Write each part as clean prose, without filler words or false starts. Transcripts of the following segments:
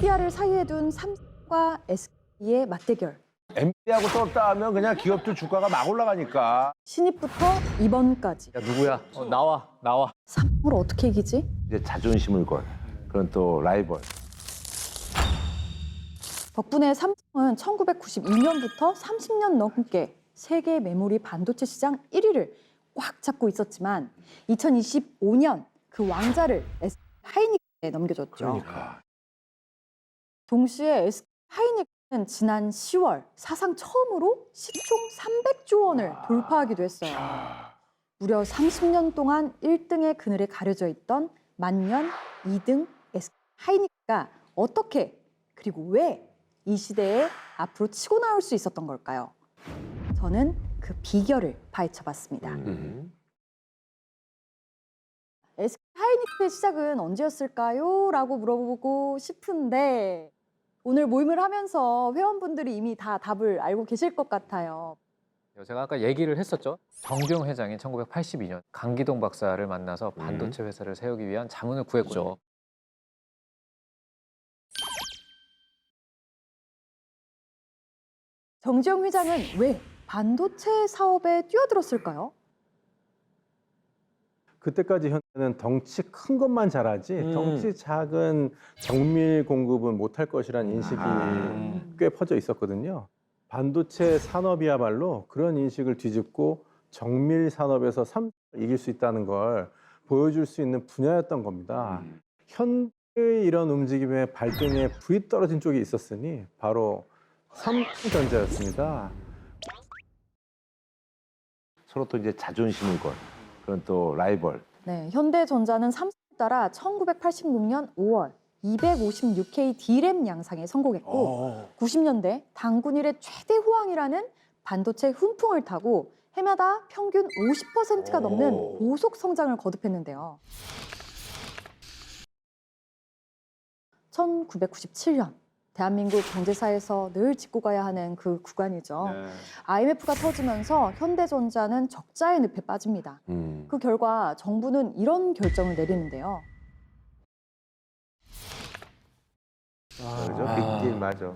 엔비디아를 사이에 둔 삼성과 SK의 맞대결. 엔비디아하고 떴다 하면 그냥 기업들 주가가 막 올라가니까. 신입부터 이번까지. 야, 누구야? 나와. 삼성을 어떻게 이기지? 이제 자존심을 건 그런 또 라이벌. 덕분에 삼성은 1992년부터 30년 넘게 세계 메모리 반도체 시장 1위를 꽉 잡고 있었지만 2025년 그 왕자를 SK 하이닉스에 넘겨줬죠. 그러니까. 동시에 SK 하이닉스는 지난 10월 사상 처음으로 시총 300조 원을 돌파하기도 했어요. 무려 30년 동안 1등의 그늘에 가려져 있던 만년 2등 SK 하이닉스가 어떻게 그리고 왜 이 시대에 앞으로 치고 나올 수 있었던 걸까요? 저는 그 비결을 파헤쳐봤습니다. SK 하이닉스의 시작은 언제였을까요? 라고 물어보고 싶은데 오늘 모임을 하면서 회원분들이 이미 다 답을 알고 계실 것 같아요. 제가 아까 얘기를 했었죠. 정주영 회장이 1982년 강기동 박사를 만나서 반도체 회사를 세우기 위한 자문을 구했죠. 정주영 회장은 왜 반도체 사업에 뛰어들었을까요? 그때까지 현대는 덩치 큰 것만 잘하지 덩치 작은 정밀 공급은 못할 것이라는 인식이 꽤 퍼져 있었거든요. 반도체 산업이야말로 그런 인식을 뒤집고 정밀 산업에서 삼성을 이길 수 있다는 걸 보여줄 수 있는 분야였던 겁니다. 현대의 이런 움직임에 발등에 불이 떨어진 쪽이 있었으니 바로 삼성전자였습니다. 서로 또 이제 자존심을 건 그런 또 라이벌. 네, 현대전자는 삼성에 따라 1986년 5월 256K D램 양상에 성공했고 90년대 당군 일의 최대 호황이라는 반도체 훈풍을 타고 해마다 평균 50%가 넘는 고속 성장을 거듭했는데요. 1997년 대한민국 경제사에서 늘 짚고 가야 하는 그 구간이죠. IMF가 터지면서 현대전자는 적자의 늪에 빠집니다. 그 결과 정부는 이런 결정을 내리는데요. 그죠? 빅딜 맞아.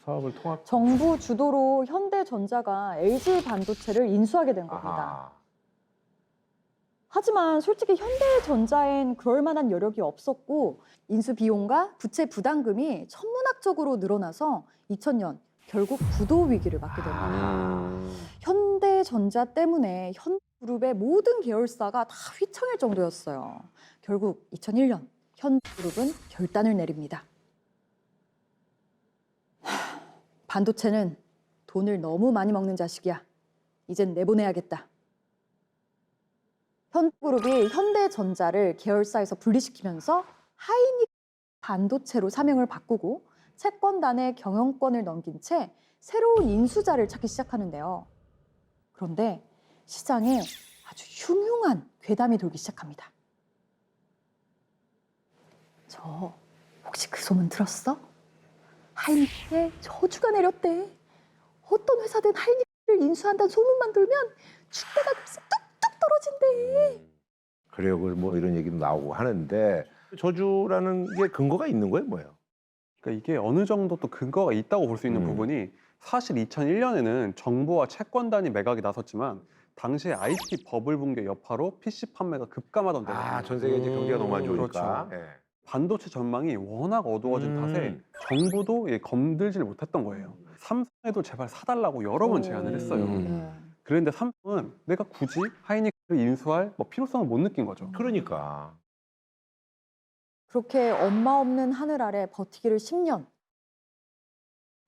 사업을 통합. 정부 주도로 현대전자가 LG 반도체를 인수하게 된 겁니다. 아하. 하지만 솔직히 현대전자엔 그럴 만한 여력이 없었고 인수 비용과 부채 부담금이 천문학적으로 늘어나서 2000년 결국 부도 위기를 맞게 됩니다. 현대전자 때문에 현대그룹의 모든 계열사가 다 휘청일 정도였어요. 결국 2001년 현대그룹은 결단을 내립니다. 반도체는 돈을 너무 많이 먹는 자식이야. 이젠 내보내야겠다. 현대그룹이 현대전자를 계열사에서 분리시키면서 하이닉스 반도체로 사명을 바꾸고 채권단에 경영권을 넘긴 채 새로운 인수자를 찾기 시작하는데요. 그런데 시장에 아주 흉흉한 괴담이 돌기 시작합니다. 저 혹시 그 소문 들었어? 하이닉스에 저주가 내렸대. 어떤 회사든 하이닉스를 인수한다는 소문만 돌면 주가가 뚝뚝 떨어진대. 그래요. 뭐 이런 얘기도 나오고 하는데 저주라는 게 근거가 있는 거예요, 뭐예요? 그러니까 이게 어느 정도 또 근거가 있다고 볼 수 있는 부분이 사실 2001년에는 정부와 채권단이 매각에 나섰지만 당시에 IT 버블 붕괴 여파로 PC 판매가 급감하던 때거든요. 전 세계 이제 경기가 너무 안 좋으니까. 그렇죠. 반도체 전망이 워낙 어두워진 탓에 정부도 검들지를 못했던 거예요. 삼성에도 제발 사달라고 여러 번 제안을 했어요. 그런데 삼성은 내가 굳이 하이닉스를 인수할 필요성을 못 느낀 거죠. 그러니까. 그렇게 엄마 없는 하늘 아래 버티기를 10년.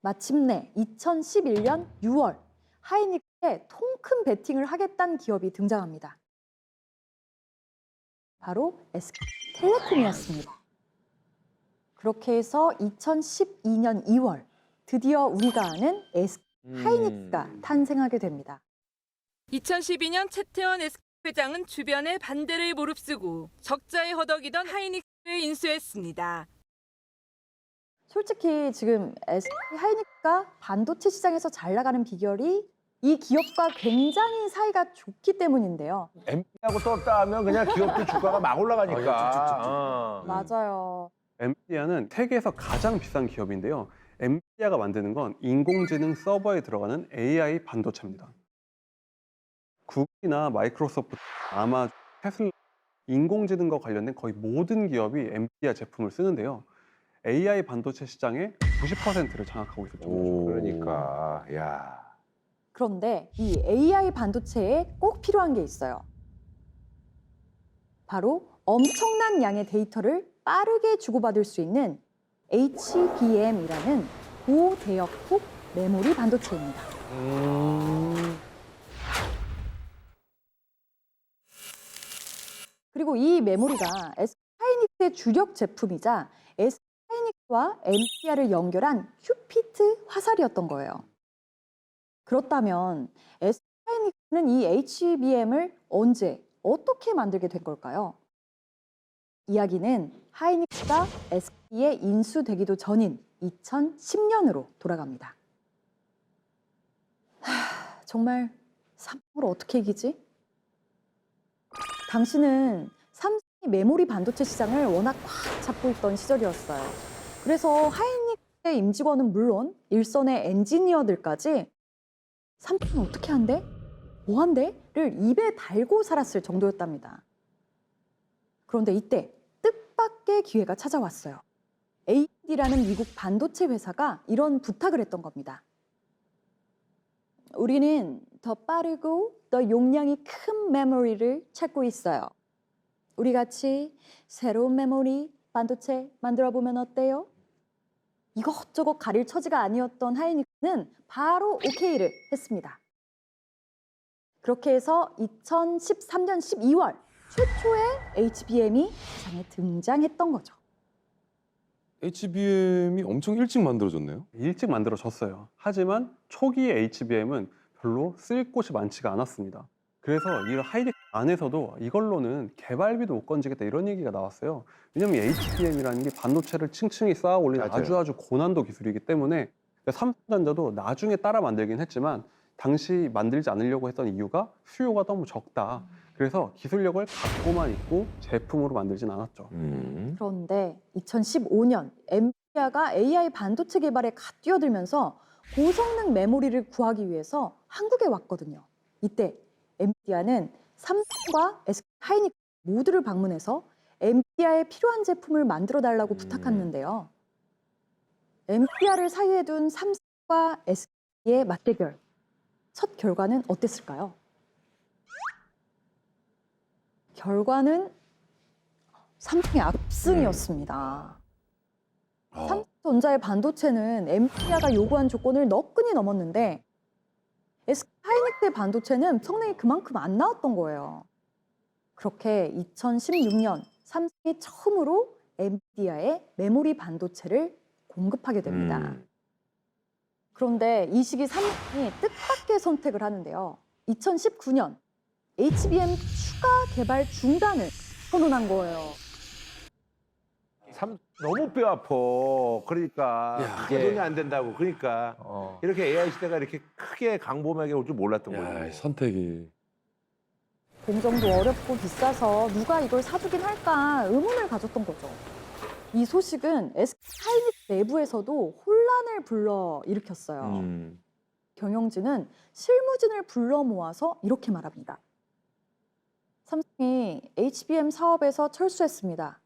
마침내 2011년 6월 하이닉스에 통큰 베팅을 하겠다는 기업이 등장합니다. 바로 SK텔레콤이었습니다. 그렇게 해서 2012년 2월 드디어 우리가 아는 SK 하이닉스가 탄생하게 됩니다. 2012년 최태원 SK 회장은 주변의 반대를 무릅쓰고 적자에 허덕이던 하이닉스를 인수했습니다. 솔직히 지금 SK 하이닉스가 반도체 시장에서 잘 나가는 비결이 이 기업과 굉장히 사이가 좋기 때문인데요. 엔비디아하고 떴다 하면 그냥 기업들 주가가 막 올라가니까. 맞아요. 엔비디아는 세계에서 가장 비싼 기업인데요. 엔비디아가 만드는 건 인공지능 서버에 들어가는 AI 반도체입니다. 구글이나 마이크로소프트, 아마존, 테슬라, 인공지능과 관련된 거의 모든 기업이 엔비디아 제품을 쓰는데요. AI 반도체 시장의 90%를 장악하고 있을 정도죠. 그러니까 야. 그런데 이 AI 반도체에 꼭 필요한 게 있어요. 바로 엄청난 양의 데이터를 빠르게 주고받을 수 있는 HBM이라는 고대역폭 메모리 반도체입니다. 그리고 이 메모리가 SK하이닉스의 주력 제품이자 SK하이닉스와 엔비디아를 연결한 큐피트 화살이었던 거예요. 그렇다면 SK하이닉스는 이 HBM을 언제, 어떻게 만들게 된 걸까요? 이야기는 하이닉스가 SK에 인수되기도 전인 2010년으로 돌아갑니다. 정말 삼성을 어떻게 이기지? 당시는 삼성이 메모리 반도체 시장을 워낙 꽉 잡고 있던 시절이었어요. 그래서 하이닉스의 임직원은 물론 일선의 엔지니어들까지 삼성은 어떻게 한대? 뭐 한대?를 입에 달고 살았을 정도였답니다. 그런데 이때 뜻밖의 기회가 찾아왔어요. AMD라는 미국 반도체 회사가 이런 부탁을 했던 겁니다. 우리는 더 빠르고 더 용량이 큰 메모리를 찾고 있어요. 우리 같이 새로운 메모리 반도체 만들어 보면 어때요? 이것저것 가릴 처지가 아니었던 하이닉스는 바로 오케이를 했습니다. 그렇게 해서 2013년 12월 최초의 HBM이 시장에 등장했던 거죠. HBM이 엄청 일찍 만들어졌네요. 일찍 만들어졌어요. 하지만 초기의 HBM은 별로 쓸 곳이 많지가 않았습니다. 그래서 이 하이닉스 안에서도 이걸로는 개발비도 못 건지겠다 이런 얘기가 나왔어요. 왜냐하면 HBM이라는 게 반도체를 층층이 쌓아 올린 맞아요. 아주 고난도 기술이기 때문에 삼성전자도 나중에 따라 만들긴 했지만 당시 만들지 않으려고 했던 이유가 수요가 너무 적다. 그래서 기술력을 갖고만 있고 제품으로 만들진 않았죠. 그런데 2015년 엔비디아가 AI 반도체 개발에 갓 뛰어들면서 고성능 메모리를 구하기 위해서 한국에 왔거든요. 이때 엔비디아는 삼성과 SK하이닉스 모두를 방문해서 엔비디아에 필요한 제품을 만들어 달라고 부탁했는데요. 엔비디아를 사이에 둔 삼성과 SK의 맞대결. 첫 결과는 어땠을까요? 결과는 삼성의 압승이었습니다. 삼성전자의 반도체는 엔비디아가 요구한 조건을 너끈히 넘었는데 SK하이닉스의 반도체는 성능이 그만큼 안 나왔던 거예요. 그렇게 2016년 삼성이 처음으로 엔비디아에 메모리 반도체를 공급하게 됩니다. 그런데 이 시기 삼성이 뜻밖의 선택을 하는데요. 2019년 HBM 추가 개발 중단을 선언한 거예요. 너무 뼈 아파. 그러니까 이게- 돈이 안 된다고. 그러니까 이렇게 AI 시대가 이렇게 크게 강범하게 올 줄 몰랐던 야, 거예요. 이 선택이. 공정도 어렵고 비싸서 누가 이걸 사주긴 할까 의문을 가졌던 거죠. 이 소식은 SK하이닉스 내부에서도 혼란을 불러 일으켰어요. 경영진은 실무진을 불러 모아서 이렇게 말합니다. 삼성이 HBM 사업에서 철수했습니다.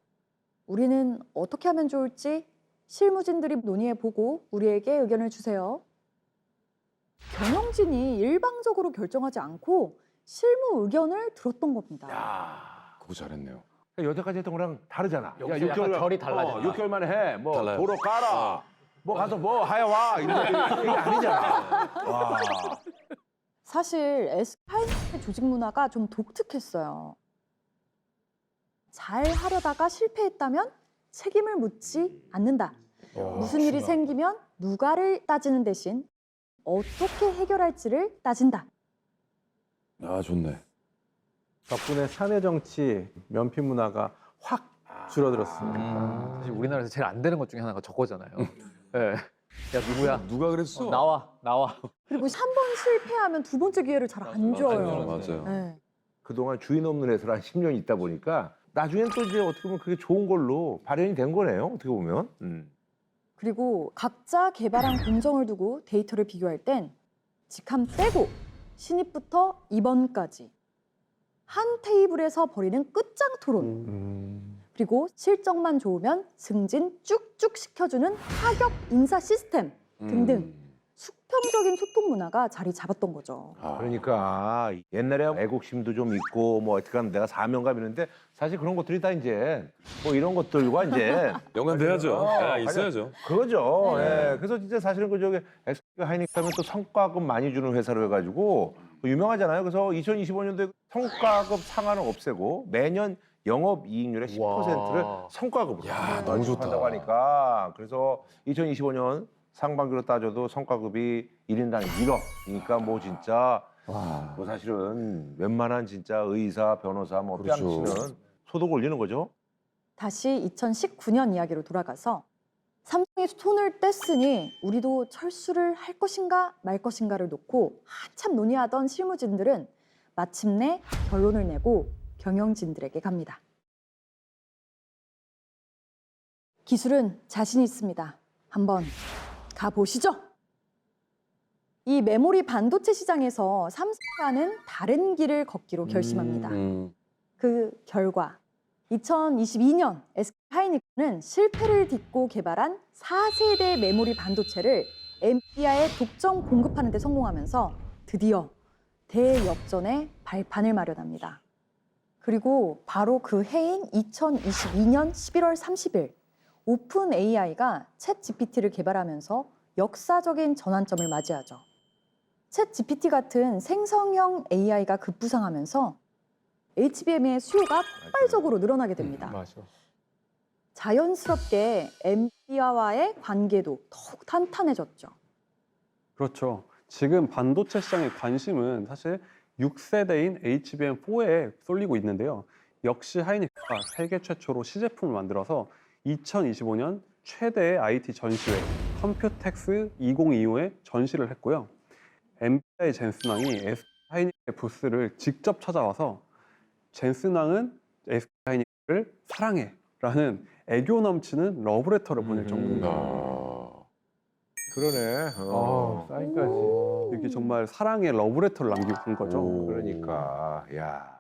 우리는 어떻게 하면 좋을지 실무진들이 논의해보고 우리에게 의견을 주세요. 경영진이 일방적으로 결정하지 않고 실무 의견을 들었던 겁니다. 야, 그거 잘했네요. 여태까지 했던 거랑 다르잖아. 여기서 약간 결이 달라진다. 6개월 만에 해. 뭐 달라요. 도로 깔아. 뭐 가서 뭐 하여 와. 이런 게 아니잖아. 와. 사실 SK하이닉스의 조직 문화가 좀 독특했어요. 잘 하려다가 실패했다면 책임을 묻지 않는다. 무슨 일이 생기면 누가를 따지는 대신 어떻게 해결할지를 따진다. 아, 좋네. 덕분에 사내 정치, 면피 문화가 확 줄어들었습니다. 사실 우리나라에서 제일 안 되는 것 중에 하나가 저거잖아요. 네. 야 누구야? 누가 그랬어? 나와. 그리고 한 번 실패하면 두 번째 기회를 잘 안 줘요. 맞아요. 네. 그동안 주인 없는 회사를 한 10년 있다 보니까 나중엔 또 이제 어떻게 보면 그게 좋은 걸로 발현이 된 거네요. 어떻게 보면. 그리고 각자 개발한 공정을 두고 데이터를 비교할 땐 직함 빼고 신입부터 임원까지 한 테이블에서 벌이는 끝장 토론. 그리고 실적만 좋으면 승진 쭉쭉 시켜주는 타격 인사 시스템 등등 수평적인 소통 문화가 자리 잡았던 거죠. 그러니까 옛날에 애국심도 좀 있고 뭐 어떻게 하면 내가 사명감 있는데 사실 그런 것들이 다 이제 뭐 이런 것들과 이제 연관돼야죠. 어, 있어야죠. 그거죠. 네. 예. 그래서 진짜 사실은 그 저기 SK 하이닉스 하면 또 성과급 많이 주는 회사로 해가지고 유명하잖아요. 그래서 2025년도에 성과급 상한을 없애고 매년 영업이익률의 10%를 와. 성과급으로 야, 너무 좋다. 한다고 하니까 그래서 2025년 상반기로 따져도 성과급이 1인당 1억이니까 뭐 진짜 와. 뭐 사실은 웬만한 진짜 의사, 변호사 뭐 그렇죠. 뺨치는 소득 올리는 거죠. 다시 2019년 이야기로 돌아가서 삼성이 손을 뗐으니 우리도 철수를 할 것인가 말 것인가를 놓고 한참 논의하던 실무진들은 마침내 결론을 내고 경영진들에게 갑니다. 기술은 자신 있습니다. 한번 가보시죠. 이 메모리 반도체 시장에서 삼성과는 다른 길을 걷기로 결심합니다. 그 결과 2022년 SK하이닉스는 실패를 딛고 개발한 4세대 메모리 반도체를 엔비디아에 독점 공급하는 데 성공하면서 드디어 대역전의 발판을 마련합니다. 그리고 바로 그 해인 2022년 11월 30일 오픈 AI가 챗 GPT를 개발하면서 역사적인 전환점을 맞이하죠. 챗 GPT 같은 생성형 AI가 급부상하면서 HBM의 수요가 폭발적으로 늘어나게 됩니다. 맞아. 자연스럽게 엔비디아와의 관계도 더욱 탄탄해졌죠. 그렇죠. 지금 반도체 시장의 관심은 사실 6세대인 HBM4에 쏠리고 있는데요. 역시 하이닉스가 세계 최초로 시제품을 만들어서 2025년 최대의 IT 전시회 컴퓨텍스 2025에 전시를 했고요. 엔비디아의 젠슨왕이 SK하이닉스의 부스를 직접 찾아와서 젠슨왕은 SK하이닉스를 사랑해 라는 애교 넘치는 러브레터를 보낼 정도입니다. 그러네. 사인까지. 이렇게 정말 사랑의 러브레터를 남기고 간 거죠. 그러니까 야.